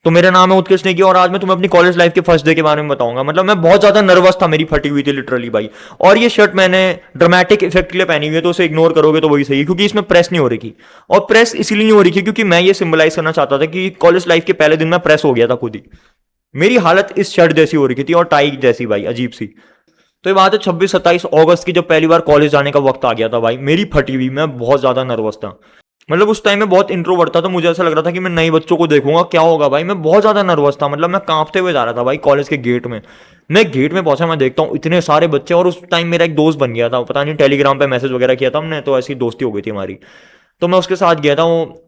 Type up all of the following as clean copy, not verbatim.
तो मेरा नाम है उत्कृष्ट नेगी और आज मैं तुम्हें अपनी कॉलेज लाइफ के फर्स्ट डे के बारे में बताऊंगा। मतलब मैं बहुत ज्यादा नर्वस था, मेरी फटी हुई थी लिटरली भाई। और ये शर्ट मैंने ड्रामेटिक इफेक्ट के लिए पहनी हुई है, तो उसे इग्नोर करोगे तो वही सही है, क्योंकि इसमें प्रेस नहीं हो रही थी। और प्रेस इसीलिए नहीं हो रही थी क्योंकि मैं ये सिंबलाइज करना चाहता था कि कॉलेज लाइफ के पहले दिन मैं प्रेस हो गया था खुद ही। मेरी हालत इस शर्ट जैसी हो रही थी और टाई जैसी भाई, अजीब सी। तो ये बात है 26-27 अगस्त की, जब पहली बार कॉलेज जाने का वक्त आ गया था भाई। मेरी फटी हुई, मैं बहुत ज्यादा नर्वस था। मतलब उस टाइम में बहुत इंट्रोवर्ट था, तो मुझे ऐसा लग रहा था कि मैं नए बच्चों को देखूंगा क्या होगा भाई। मैं बहुत ज्यादा नर्वस था, मतलब मैं कांपते हुए जा रहा था भाई कॉलेज के गेट में। मैं गेट में पहुंचा, मैं देखता हूँ इतने सारे बच्चे, और उस टाइम मेरा एक दोस्त बन गया था, पता नहीं टेलीग्राम पे मैसेज वगैरह किया था हमने, तो ऐसी दोस्ती हो गई थी हमारी। तो मैं उसके साथ गया था,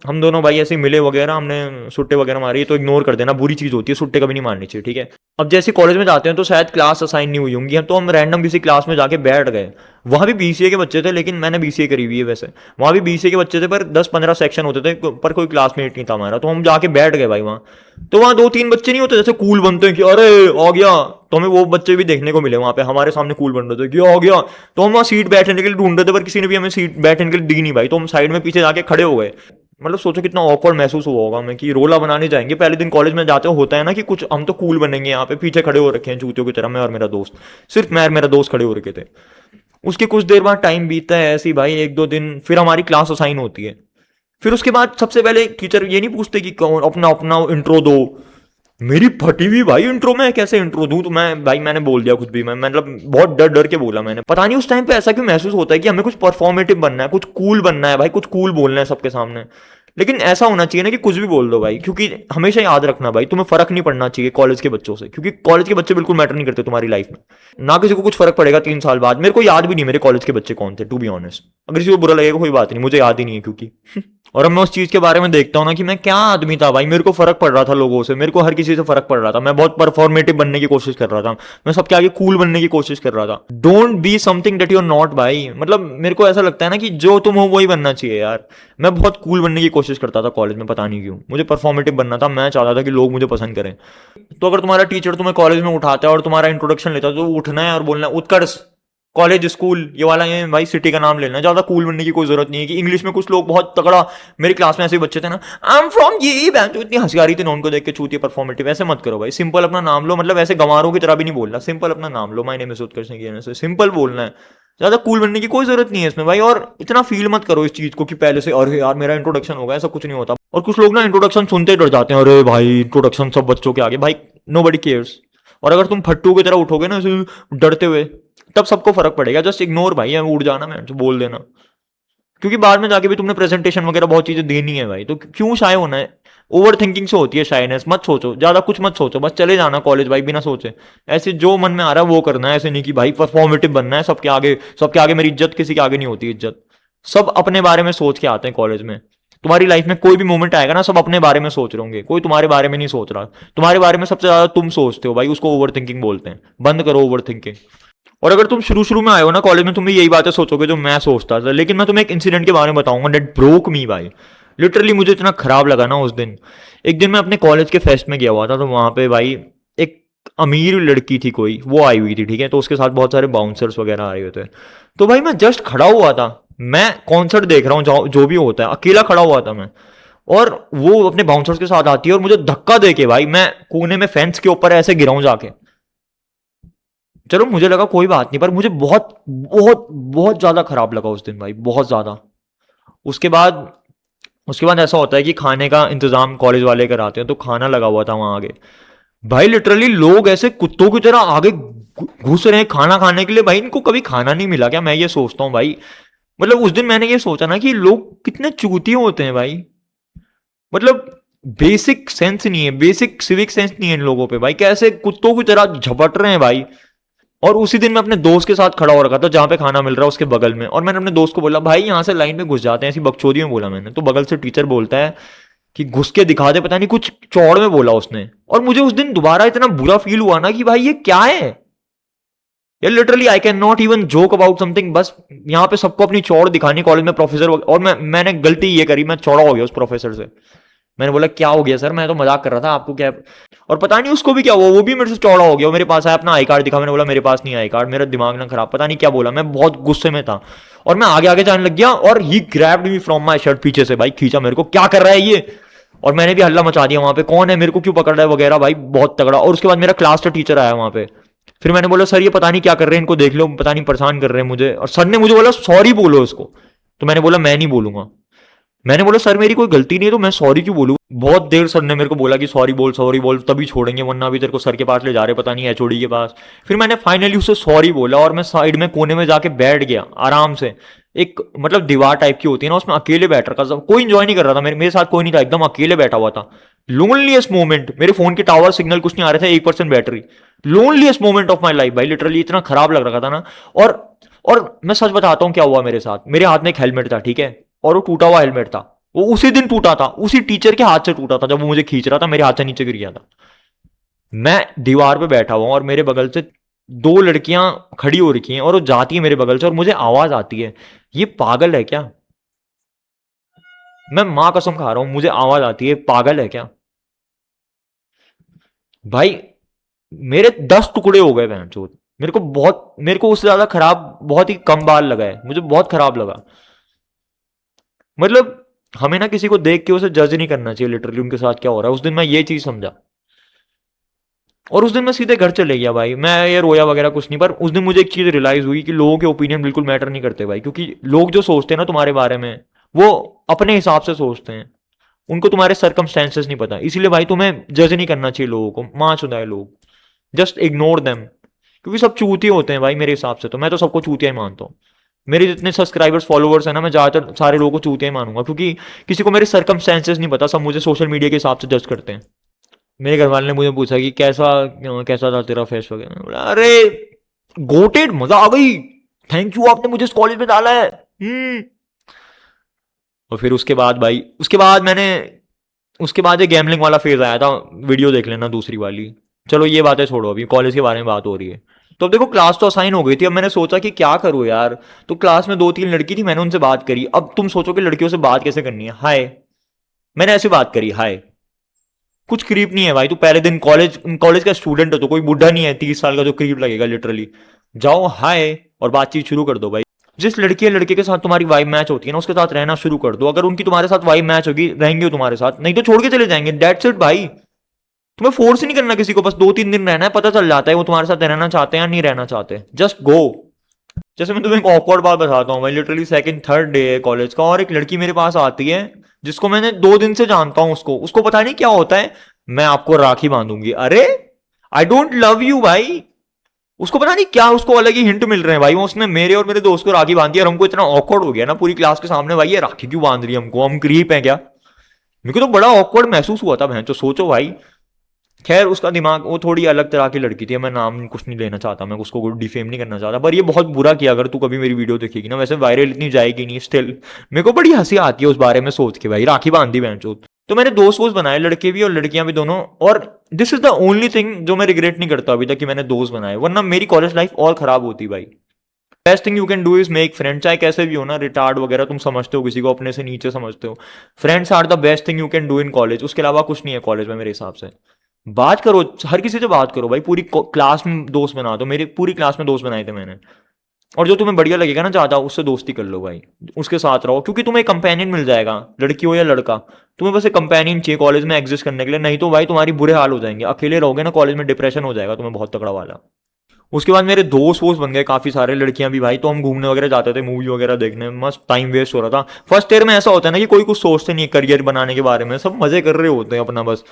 हम दोनों भाई ऐसे मिले वगैरह, हमने सुट्टे वगैरह मारी। तो इग्नोर कर देना, बुरी चीज होती है, सुट्टे कभी नहीं मारनी चाहिए, ठीक है। अब जैसे कॉलेज में जाते हैं तो शायद क्लास असाइन नहीं हुई होंगी, तो हम रैंडम किसी क्लास में जाके बैठ गए। वहां भी बीसीए के बच्चे थे, लेकिन मैंने बीसीए करी हुई है वैसे। वहां भी बीसीए के बच्चे थे, पर 10-15 सेक्शन होते थे, पर कोई क्लासमेट नहीं था हमारा। तो हम जाके बैठ गए भाई वहाँ। तो वहाँ 2-3 बच्चे नहीं होते जैसे कूल बनते हैं कि अरे आ गया, तो हमें वो बच्चे भी देखने को मिले वहाँ पे, हमारे सामने कूल बन रहे थे कि आ गया। तो हम वहाँ सीट बैठने के लिए ढूंढ रहे थे, पर किसी ने भी हमें सीट बैठने के लिए दी नहीं भाई। तो हम साइड में पीछे जाके खड़े हो गए। मतलब सोचो कितना ऑकवर्ड महसूस हुआ होगा हमें कि रोला बनाने जाएंगे पहले दिन कॉलेज में जाते हो, होता है ना कि कुछ हम तो कूल बनेंगे, यहाँ पे पीछे खड़े हो रखे हैं चूतियों की तरह, मैं और मेरा दोस्त। सिर्फ मैं और मेरा दोस्त खड़े हो रखे थे। उसके कुछ देर बाद टाइम बीतता है ऐसे ही भाई, 1-2 दिन, फिर हमारी क्लास असाइन होती है। फिर उसके बाद सबसे पहले टीचर ये नहीं पूछते कि कौन अपना अपना इंट्रो दो। मेरी फटी हुई भाई, इंट्रो में कैसे इंट्रो दूं? तो मैं भाई मैंने बोल दिया खुद भी, मैं मतलब बहुत डर डर के बोला मैंने। पता नहीं उस टाइम पे ऐसा क्यों महसूस होता है कि हमें कुछ परफॉर्मेटिव बनना है, कुछ कूल बनना है भाई, कुछ कूल बोलना है सबके सामने। लेकिन ऐसा होना चाहिए ना कि कुछ भी बोल दो भाई, क्योंकि हमेशा याद रखना भाई, तुम्हें फर्क नहीं पड़ना चाहिए कॉलेज के बच्चों से, क्योंकि कॉलेज के बच्चे बिल्कुल मैटर नहीं करते तुम्हारी लाइफ में। ना किसी को कुछ फर्क पड़ेगा 3 साल बाद। मेरे को याद भी नहीं मेरे कॉलेज के बच्चे कौन थे, टू बी ऑनेस्ट। अगर किसी को बुरा लगेगा कोई बात नहीं, मुझे याद ही नहीं है क्योंकि और अब मैं उस चीज के बारे में देखता हूँ ना कि मैं क्या आदमी था भाई। मेरे को फर्क पड़ रहा था लोगों से, मेरे को हर किसी से फर्क पड़ रहा था। मैं बहुत परफॉर्मेटिव बनने की कोशिश कर रहा था, मैं सबके आगे कूल बनने की कोशिश कर रहा था। Don't be something that you are not भाई। मतलब मेरे को ऐसा लगता है ना कि जो तुम हो वही बनना चाहिए यार। मैं बहुत कूल बनने की कोशिश करता था कॉलेज में, पता नहीं क्यों मुझे परफॉर्मेटिव बनना था। मैं चाहता था कि लोग मुझे पसंद करें। तो अगर तुम्हारा टीचर तुम्हें कॉलेज में उठाता है और तुम्हारा इंट्रोडक्शन लेता है, तो उठना है और बोलना है उत्कर्ष कॉलेज स्कूल, ये वाला ये भाई सिटी का नाम लेना है। ज्यादा कूल बनने की कोई जरूरत नहीं है कि इंग्लिश में कुछ लोग बहुत तगड़ा, मेरी क्लास में ऐसे बच्चे थे ना, आई एम फ्रॉम ये बैंक, तो इतनी हंसी आ रही थी ना उनको देख के, चूतिया परफॉर्मेटिव। ऐसे मत करो भाई, सिंपल अपना नाम लो। मतलब ऐसे गंवारों की तरह भी नहीं बोलना, सिंपल अपना नाम लो, my name is Utkarsh Negi, simple बोलना है। ज्यादा कूल बनने की कोई जरूरत नहीं है इसमें भाई। और इतना फील मत करो इस चीज को कि पहले से अरे यार मेरा इंट्रोडक्शन होगा, ऐसा कुछ नहीं होता। और कुछ लोग ना इंट्रोडक्शन सुनते ही डर जाते हैं, अरे भाई इंट्रोडक्शन सब बच्चों के आगे भाई, नोबडी केयर्स। और अगर तुम फट्टू की तरह उठोगे ना ऐसे डरते हुए, तब सबको फर्क पड़ेगा। जस्ट इग्नोर भाई, उड़ जाना, मैं बोल देना। क्योंकि बाद में जाके भी तुमने प्रेजेंटेशन वगैरह बहुत चीजें देनी है भाई, तो क्यों शाय होना है? ओवर थिंकिंग से होती है शायनेस। मत सोचो ज्यादा, कुछ मत सोचो, बस चले जाना कॉलेज भाई बिना सोचे। ऐसे जो मन में आ रहा है वो करना है, ऐसे नहीं कि भाई परफॉर्मेटिव बनना है सबके आगे। सबके आगे मेरी इज्जत, किसी के आगे नहीं होती इज्जत। सब अपने बारे में सोच के आते हैं कॉलेज में। तुम्हारी लाइफ में कोई भी मोमेंट आएगा ना, सब अपने बारे में सोच रहे होंगे, कोई तुम्हारे बारे में नहीं सोच रहा। तुम्हारे बारे में सबसे ज्यादा तुम सोचते हो भाई, उसको ओवर थिंकिंग बोलते हैं। बंद करो ओवर थिंकिंग। और अगर तुम शुरू शुरू में आए हो ना कॉलेज में, तुम भी यही बातें सोचोगे जो मैं सोचता था। लेकिन मैं तुम्हें एक इंसिडेंट के बारे में बताऊंगा दैट ब्रोक मी भाई। लिटरली मुझे इतना खराब लगा ना उस दिन। एक दिन मैं अपने कॉलेज के फेस्ट में गया हुआ था, तो वहां पे भाई एक अमीर लड़की थी कोई, वो आई हुई थी, ठीक है। तो उसके साथ बहुत सारे बाउंसर्स वगैरह आए हुए थे। तो भाई मैं जस्ट खड़ा हुआ था, मैं कॉन्सर्ट देख रहा हूँ जो भी होता है, अकेला खड़ा हुआ था मैं। और वो अपने बाउंसर्स के साथ आती है और मुझे धक्का दे के भाई मैं कोने में फेंस के ऊपर ऐसे गिराऊं जाके। चलो मुझे लगा कोई बात नहीं, पर मुझे बहुत बहुत बहुत ज्यादा खराब लगा उस दिन भाई, बहुत ज्यादा। उसके बाद उसके बाद ऐसा होता है कि खाने का इंतजाम कॉलेज वाले कराते हैं, तो खाना लगा हुआ था वहां आगे। भाई लिटरली लोग ऐसे कुत्तों की तरह आगे घुस रहे हैं खाना खाने के लिए। भाई इनको कभी खाना नहीं मिला क्या? मैं ये सोचता हूँ भाई। मतलब उस दिन मैंने ये सोचा ना कि लोग कितने चूतिए होते हैं भाई। मतलब बेसिक सेंस नहीं है, बेसिक सिविक सेंस नहीं है इन लोगों पे भाई। कैसे कुत्तों की तरह झपट रहे हैं भाई। और उसी दिन मैं अपने दोस्त के साथ खड़ा हो रखा था जहां पे खाना मिल रहा है उसके बगल में, और मैंने अपने दोस्त को बोला भाई यहाँ से लाइन में घुस जाते हैं, ऐसी बकचोदी में बोला मैंने। तो बगल से टीचर बोलता है कि घुस के दिखा दे, पता नहीं कुछ चौड़ में बोला उसने। और मुझे उस दिन दोबारा इतना बुरा फील हुआ ना कि भाई ये क्या है यार। Literally I can not even joke about something. बस यहाँ पे सबको अपनी चौड़ दिखानी कॉलेज में, प्रोफेसर। और मैंने गलती ये करी, मैं चौड़ा हो गया उस प्रोफेसर से। मैंने बोला क्या हो गया सर, मैं तो मजाक कर रहा था, आपको क्या? और पता नहीं उसको भी क्या हुआ, वो भी मेरे से चौड़ा हो गया। मेरे पास आया, अपना आई कार्ड दिखा। मैंने बोला मेरे पास नहीं आई कार्ड। मेरा दिमाग ना खराब, पता नहीं क्या बोला, मैं बहुत गुस्से में था। और मैं आगे आगे जाने लग गया और ही grabbed me from my shirt, पीछे से भाई खींचा मेरे को, क्या कर रहा है ये? और मैंने भी हल्ला मचा दिया वहां पे, कौन है, मेरे को क्यों पकड़ रहा है वगैरह भाई, बहुत तगड़ा। और उसके बाद मेरा क्लास का टीचर आया वहां पे। फिर मैंने बोला सर ये पता नहीं क्या कर रहे हैं, इनको देख लो, पता नहीं परेशान कर रहे हैं मुझे। और सर ने मुझे बोला सॉरी बोलो इसको। तो मैंने बोला मैं नहीं बोलूंगा। मैंने बोला सर मेरी कोई गलती नहीं है तो मैं सॉरी क्यों बोलूं। बहुत देर सर ने मेरे को बोला कि सॉरी बोल तभी छोड़ेंगे, वरना अभी तेरे को सर के पास ले जा रहे पता नहीं एचओडी के पास। फिर मैंने फाइनली उससे सॉरी बोला और मैं साइड में कोने में जाके बैठ गया आराम से। एक मतलब दीवार टाइप की होती है ना, उसमें अकेले बैठ रखा था, कोई इंजॉय नहीं कर रहा था, मेरे साथ कोई नहीं था, एकदम अकेले बैठा हुआ था। लोनलीएस्ट मोमेंट, मेरे फोन के टावर सिग्नल कुछ नहीं आ रहे थे, 1% battery. Loneliest moment of my life भाई, लिटरली इतना खराब लग रहा था ना। और और मैं सच बताता हूँ क्या हुआ मेरे साथ। मेरे हाथ में एक हेलमेट था, ठीक है, और वो टूटा हुआ हेलमेट था। वो उसी दिन टूटा था, उसी टीचर के हाथ से टूटा था, जब वो मुझे खींच रहा था मेरे हाथ से नीचे गिर गया था। मैं दीवार पे बैठा हुआ और मेरे बगल से दो लड़कियां खड़ी हो रखी हैं और वो जाती है मेरे बगल से और मुझे आवाज आती है। ये पागल है क्या? मैं मां कसम खा रहा हूं, मुझे आवाज आती है, पागल है क्या भाई? मेरे 10 टुकड़े हो गए बहनचोद। मेरे को उससे ज्यादा खराब बहुत ही कम बार लगा है, मुझे बहुत खराब लगा। मतलब हमें ना किसी को देख के उसे जज नहीं करना चाहिए, लिटरली उनके साथ क्या हो रहा है। उस दिन मैं ये चीज समझा और उस दिन मैं सीधे घर चले गया भाई। मैं ये रोया वगैरह कुछ नहीं, पर उस दिन मुझे एक चीज रियलाइज हुई कि लोगों के ओपिनियन बिल्कुल मैटर नहीं करते भाई। क्योंकि लोग जो सोचते हैं ना तुम्हारे बारे में, वो अपने हिसाब से सोचते हैं, उनको तुम्हारे सर्कमस्टेंसेस नहीं पता। इसीलिए भाई तुम्हें जज नहीं करना चाहिए लोगों को, मां चुदा है लोग, जस्ट इग्नोर देम। क्योंकि सब चूतिए होते हैं भाई मेरे हिसाब से, तो मैं तो सबको चूतिया ही मानता हूँ। मेरे जितने सब्सक्राइबर्स फॉलोअर्स हैं ना, मैं ज्यादातर सारे लोगों को चूतिया ही मानूंगा, क्योंकि किसी को मेरे सर्कमस्टेंसेस नहीं पता, सब मुझे सोशल मीडिया के हिसाब से जज करते हैं। मेरे घर वाले ने मुझे पूछा कि कैसा कैसा था तेरा फेस्ट वगैरह, मैंने बोला अरे गोटेड, मजा आ गई, थैंक यू आपने मुझे इस कॉलेज में डाला है। और फिर उसके बाद भाई, उसके बाद एक गैमलिंग वाला फेज आया था, वीडियो देख लेना दूसरी वाली। चलो ये बातें छोड़ो, अभी कॉलेज के बारे में बात हो रही है। तो अब देखो क्लास तो असाइन हो गई थी, अब मैंने सोचा कि क्या करूँ यार। तो क्लास में 2-3 लड़की थी, मैंने उनसे बात करी। अब तुम सोचो कि लड़कियों से बात कैसे करनी है, हाय, मैंने ऐसे बात करी, हाय। कुछ क्रीप नहीं है भाई, तू पहले दिन कॉलेज कॉलेज का स्टूडेंट हो, तो कोई बुढ़ा नहीं है 30 साल का जो क्रीप लगेगा लिटरली। जाओ हाय और बातचीत शुरू कर दो भाई। जिस लड़की या लड़के के साथ तुम्हारी वाइब मैच होती है ना, उसके साथ रहना शुरू कर दो। अगर उनकी तुम्हारे साथ वाइब मैच होगी, रहेंगे वो तुम्हारे साथ, नहीं तो छोड़ के चले जाएंगे, दैट्स इट भाई। तुम्हें फोर्स नहीं करना किसी को, बस 2-3 दिन रहना है, पता चल जाता है वो तुम्हारे साथ रहना चाहते हैं या नहीं रहना चाहते, जस्ट गो। जैसे मैं तुम्हें एक ऑकवर्ड बात बताता हूँ भाई, लिटरली सेकंड थर्ड डे है कॉलेज का, और एक लड़की मेरे पास आती है जिसको मैंने 2 दिन से जानता हूँ। उसको पता नहीं क्या होता है, मैं आपको राखी बांधूंगी। अरे आई डोंट लव यू भाई। उसको पता नहीं क्या, उसको अलग ही हिंट मिल रहे हैं भाई। वो उसने मेरे और मेरे दोस्त को राखी बांधी और हमको इतना ऑकवर्ड हो गया ना पूरी क्लास के सामने, भाई ये राखी क्यों बांध रही है हमको, हम क्रीप हैं क्या? मेरे को तो बड़ा ऑकवर्ड महसूस हुआ था बहन, तो सोचो भाई। खैर उसका दिमाग, वो थोड़ी अलग तरह की लड़की थी, मैं नाम कुछ नहीं लेना चाहता, मैं उसको डिफेम नहीं करना चाहता, पर ये बहुत बुरा किया। अगर तू कभी मेरी वीडियो देखेगी ना, वैसे वायरल इतनी जाएगी नहीं, स्टिल मेरे को बड़ी हंसी आती है उस बारे में सोच के भाई, राखी बांधी बहन चोद। तो मैंने दोस्त वोस्त बनाए, लड़के भी और लड़कियां भी दोनों। और this is the only thing जो मैं रिग्रेट नहीं करता अभी तक कि मैंने दोस्त बनाए, वरना मेरी कॉलेज लाइफ और खराब होती भाई। Best thing you can do is make friend, चाहे कैसे भी हो ना, रिटार्ड वगैरह तुम समझते हो, किसी को अपने से नीचे समझते हो, friends are the best thing you can do in college. उसके अलावा कुछ नहीं है कॉलेज में मेरे हिसाब से। बात करो, हर किसी से बात करो भाई, पूरी क्लास में दोस्त बना दो। मेरी पूरी क्लास में दोस्त बनाए थे मैंने। और जो तुम्हें बढ़िया लगेगा ना ज्यादा, उससे दोस्ती कर लो भाई, उसके साथ रहो, क्योंकि तुम्हें एक कंपेनियन मिल जाएगा, लड़की हो या लड़का। तुम्हें बस एक कंपेनियन चाहिए कॉलेज में एग्जिस्ट करने के लिए, नहीं तो भाई तुम्हारी बुरे हाल हो जाएंगे। अकेले रहोगे ना कॉलेज में, डिप्रेशन हो जाएगा तुम्हें बहुत तगड़ा वाला। उसके बाद मेरे दोस्त वोस्त बन गए काफी सारे, लड़कियां भी भाई। तो हम घूमने वगैरह जाते थे, मूवी वगैरह देखने, मस्त टाइम वेस्ट हो रहा था। फर्स्ट ईयर में ऐसा होता है ना कि कोई कुछ सोचते नहीं है करियर बनाने के बारे में, सब मजे कर रहे होते हैं अपना, बस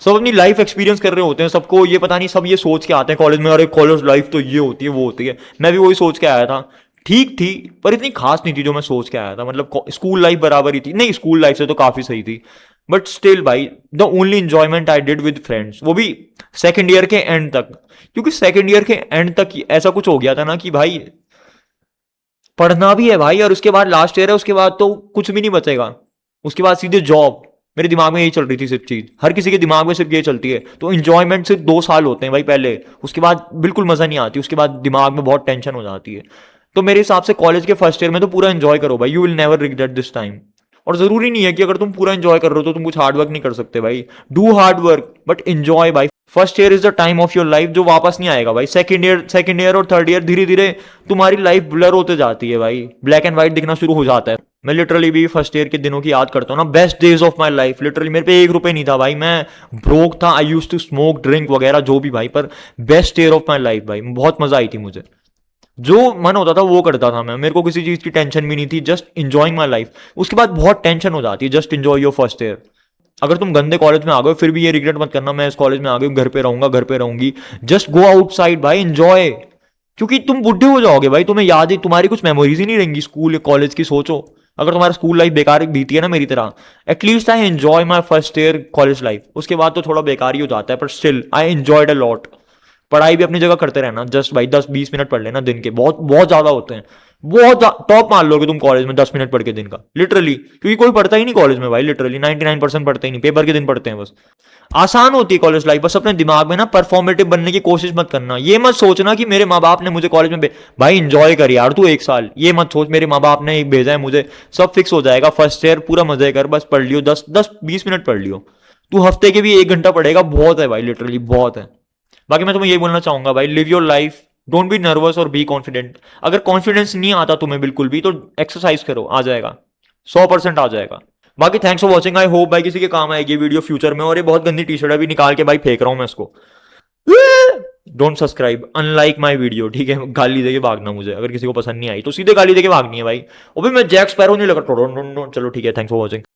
सब अपनी लाइफ एक्सपीरियंस कर रहे होते हैं। सबको ये पता नहीं, सब ये सोच के आते हैं कॉलेज में, अरे कॉलेज लाइफ तो ये होती है वो होती है। मैं भी वही सोच के आया था, ठीक थी पर इतनी खास नहीं थी जो मैं सोच के आया था। मतलब स्कूल लाइफ बराबर ही थी, नहीं स्कूल लाइफ से तो काफी सही थी, बट स्टिल भाई the only enjoyment I did with friends, वो भी सेकेंड ईयर के एंड तक। क्योंकि सेकेंड ईयर के एंड तक ऐसा कुछ हो गया था ना कि भाई पढ़ना भी है भाई, और उसके बाद लास्ट ईयर है, उसके बाद तो कुछ भी नहीं बचेगा, उसके बाद सीधे जॉब। मेरे दिमाग में यही चल रही थी सिर्फ चीज, हर किसी के दिमाग में सिर्फ ये चलती है। तो इंजॉयमेंट सिर्फ 2 साल होते हैं भाई पहले, उसके बाद बिल्कुल मजा नहीं आती, उसके बाद दिमाग में बहुत टेंशन हो जाती है। तो मेरे हिसाब से कॉलेज के फर्स्ट ईयर में तो पूरा एंजॉय करो भाई, you will never regret this time. और जरूरी नहीं है कि अगर तुम पूरा एंजॉय कर रहे हो तो तुम कुछ हार्ड वर्क नहीं कर सकते भाई। Do hard work but enjoy भाई। First year is the time of your life जो वापस नहीं आएगा भाई। सेकंड ईयर और थर्ड ईयर धीरे धीरे तुम्हारी लाइफ ब्लर होते जाती है भाई, ब्लैक एंड व्हाइट दिखना शुरू हो जाता है। मैं लिटरली भी फर्स्ट ईयर के दिनों की याद करता हूँ ना, best days of my life. Literally मेरे पे 1 रुपए नहीं था भाई, मैं ब्रोक था। आई यूज टू स्मोक ड्रिंक वगैरह जो भी भाई, पर best year of my life भाई, बहुत मजा आई थी मुझे। जो मन होता था वो करता था मैं, मेरे को किसी चीज की टेंशन भी नहीं थी, जस्ट इंजॉइंग माई लाइफ। उसके बाद बहुत टेंशन हो जाती है, just enjoy your first year. अगर तुम गंदे कॉलेज में आ गए फिर भी ये रिग्रेट मत करना मैं इस कॉलेज में आ गई, घर पे रहूंगा, घर पे रहूंगी। जस्ट गो आउटसाइड भाई, एंजॉय। क्योंकि तुम बुढ़े हो जाओगे भाई, तुम्हें याद ही, तुम्हारी कुछ मेमोरीज ही नहीं रहेंगी स्कूल कॉलेज की। सोचो अगर तुम्हारा स्कूल लाइफ बेकार बीती है ना मेरी तरह, at least I enjoy my first year college life. उसके बाद तो थोड़ा बेकार ही हो जाता है, पर still I enjoyed a lot. पढ़ाई भी अपनी जगह करते रहना, जस्ट भाई 10-20 मिनट पढ़ लेना दिन के, बहुत बहुत ज्यादा होते हैं। बहुत टॉप मान लोगे तुम कॉलेज में 10 मिनट पढ़ के दिन का, लिटरली। क्योंकि कोई पढ़ता ही नहीं कॉलेज में भाई, लिटरली 99% पढ़ते ही नहीं, पेपर के दिन पढ़ते हैं बस। आसान होती है कॉलेज लाइफ, बस अपने दिमाग में ना परफॉर्मेटिव बनने की कोशिश मत करना। ये मत सोचना कि मेरे माँ बाप ने मुझे कॉलेज में भाई एंजॉय कर यार तू 1 साल, ये मत सोच मेरे माँ बाप ने एक भेजा है मुझे, सब फिक्स हो जाएगा। फर्स्ट ईयर पूरा मजे कर, बस पढ़ लियो 10-20 मिनट पढ़ लियो। तू हफ्ते के भी 1 घंटा पढ़ेगा बहुत है भाई, लिटरली बहुत है। बाकी मैं तुम्हें यही बोलना चाहूंगा भाई, live your life, don't be nervous और बी कॉन्फिडेंट। अगर कॉन्फिडेंस नहीं आता तुम्हें बिल्कुल भी तो एक्सरसाइज करो, आ जाएगा, 100% आ जाएगा। बाकी thanks for watching, I hope भाई किसी के काम आएगी वीडियो फ्यूचर में। और ये बहुत गंदी टी शर्ट अभी निकाल के भाई फेंक रहा हूं मैं इसको। Don't subscribe unlike my video, ठीक है। गाली देके भागना मुझे, अगर किसी को पसंद नहीं आई तो सीधे गाली देके भागनी है भाई। और भी मैं जैक स्पैरो नहीं लगा। चलो ठीक है, थैंक्स फॉर वॉचिंग।